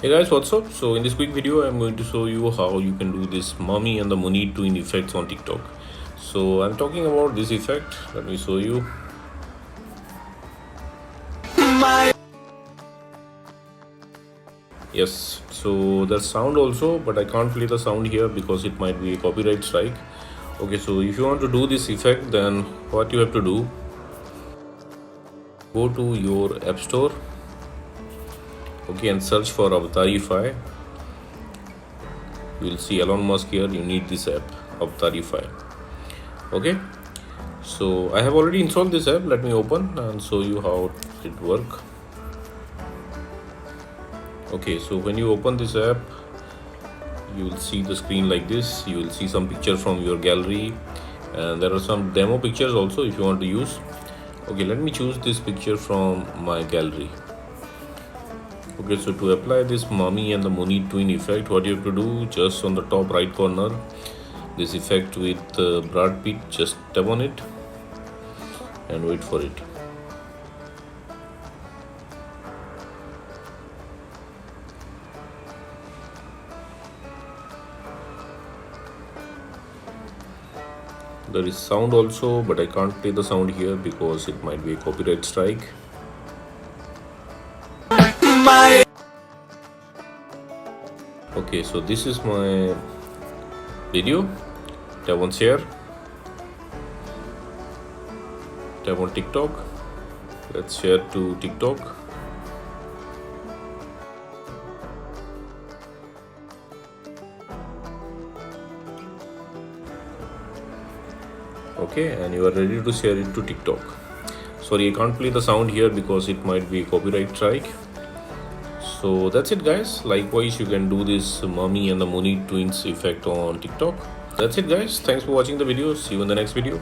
Hey guys, what's up? So in this quick video I'm going to show you how you can do this mummy and the munir twin effects on TikTok. So I'm talking about this effect. Let me show you. Yes, so there's sound also, but I can't play the sound here because it might be a copyright strike. Okay, so if you want to do this effect, then what you have to do, go to your app store, okay, and search for Avatarify. You will see Elon Musk here. You need this app, Avatarify. Okay, so I have already installed this app. Let me open and show you how it works. Okay, so when you open this app, you will see the screen like this. You will see some picture from your gallery, and there are some demo pictures also if you want to use. Okay, let me choose this picture from my gallery. Okay, so to apply this mummy and the munir twin effect, what you have to do, just on the top right corner, this effect with Brad Pitt, just tap on it and wait for it. There is sound also, but I can't play the sound here because it might be a copyright strike. Okay, so this is my video. Tap on share. Tap on TikTok. Let's share to TikTok. Okay, and you are ready to share it to TikTok. Sorry, I can't play the sound here because it might be a copyright strike. So that's it guys. Likewise, you can do this mummy and the munir twins effect on TikTok. That's it guys. Thanks for watching the video. See you in the next video.